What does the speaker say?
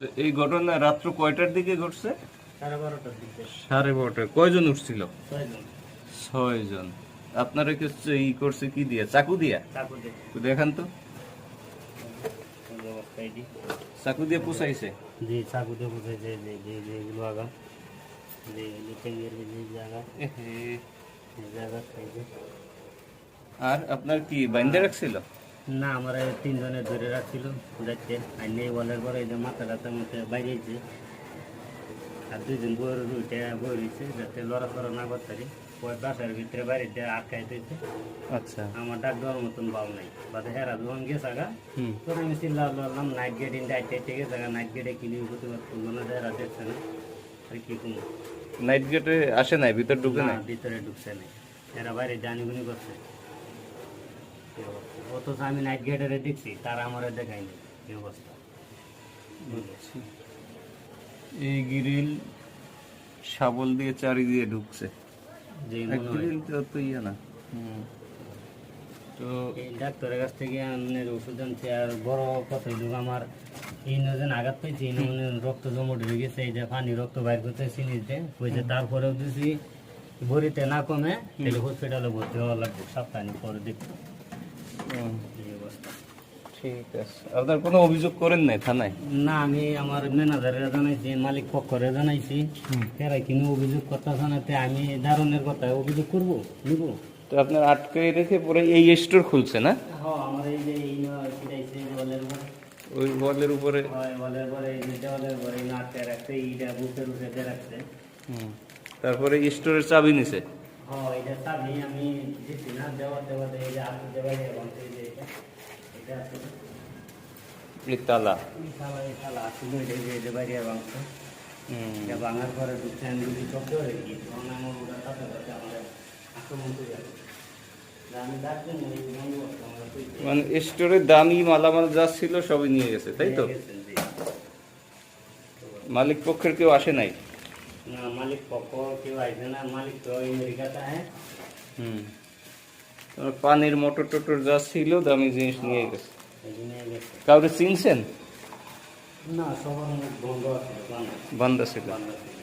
তো এই ঘটনা রাত্র কয়টার দিকে ঘটছে? 12:30টার দিকে। 12:30। কয়জন উঠছিল? 6 জন। 6 জন। আপনারা কি ই করছে কি দিয়া? চাকু দিয়া? চাকু দিয়ে। একটু দেখান তো। এই অবস্থা এটি। চাকু দিয়ে পুষাইছে? জি, চাকু দিয়ে বুঝাইছে যে এগুলো আগা। যে লিটেঙ্গের যে জায়গা, এহে। এই জায়গা খাইছে। আর আপনার কি বাইন্ধে রাখছিল? না, আমার 3 জনের ধরে রাখছিল যাচ্ছে। আর নেই বলার পরে এই যে মাথাটাতে মধ্যে বাইরেছে। আর 2 জন বইয়ের উঠে বই রয়েছে যাতে লড়াচড়া না করতে পারি। ওই বাসার ভিতরে বাইরে দিয়ে আটকাই দিয়েছে। আচ্ছা। আমার ডাক দেওয়ার মতন বাল নাই। বাদে হেরা যখন গেছে আগা, হুম। তখন আমি চিল্লাম নাইট গেট ইন্ডে আইতে গেছে আগা, নাইট গেটে কিনে প্রতিবাদ করবো না, হেরা দেখছে না। আর কি কমু? নাইট গেটে আসে নাই, ভিতর ঢুকে নাই? না, ভিতরে ঢুকছে না। এরা বাইরে জানিগুনি করছে। অথচ আমি নাইট গেটের দেখছি, তারা আমার দেখায়নি। এই অবস্থা। এই গ্রিল শাবল দিয়ে চারি দিয়ে ঢুকছে। যে এক মনে হয় গ্রিল তো ইয়ে না। তো এই ডাক্তারের কাছ থেকে আপনার ওষুধ আনছে। আর বড় কথা হইল আমার এই নজন আঘাত পাইছে, এই নজনে রক্ত জমট হয়ে গেছে। এই যে পানি রক্ত বাইর করতে চিনিতে হয়েছে। তারপরেও যদি ভরিতে না কমে তাহলে হসপিটালে ভর্তি হওয়া লাগবে, সপ্তাহ পরে দেখবো। এই অবস্থা। ঠিক আছে। আপনার কোনো অভিযোগ করেন নাই থানায়? না, আমি আমার ম্যানেজারের জানাইছি, মালিক পক্ষরে জানাইছি। এরা কিন্তু অভিযোগ কথা জানাতে আমি দারুণের কথা অভিযোগ করবো, নিব। তো আপনার আটকে রেখে পরে এই স্টোর খুলছে না? হ্যাঁ, আমার এই যে এই ছিটাইছে ওয়ালের উপর, ওই ওয়ালের উপরে। ওয়ালের পরে এই যে দেওয়ালের পরে এই নাটকে রাখছে, এইটা বুকের উপরে রাখছে। তারপরে স্টোরের চাবি নিছে। হ্যাঁ, এটা চাবি আমি দিচ্ছি না, দেওয়াতে এই যে আপনি দেওয়া এই যে এটা আছে এই তালা। এই শালা আসলে এই যে বাইরে ভাঙছে। এটা ভাঙার পরে ঢুকছে, আমি যদি শব্দ হয়ে গিয়ে তখন আমার ওটা সাথে সাথে আমাদের আক্রমণ করে যাবে। আমি ডাকতেন না, এই বন্ধু আমার মানে স্টোরে দামি মালামাল যা ছিল সবই নিয়ে গেছে, তাই তো? মালিক পক্ষের কেউ আসে নাই? না, মালিক পক্ষ কেউ আসবে না, মালিক তো আমেরিকাতে হ্যাঁ। পানির মোটর টোটর যা ছিল দামি জিনিস নিয়ে গেছে। এই জন্য গেছে। কাউরে চিনছেন? না, সবার মুখ বন্ধ আছে, বান্দা ছিল। বান্ধব ছিল।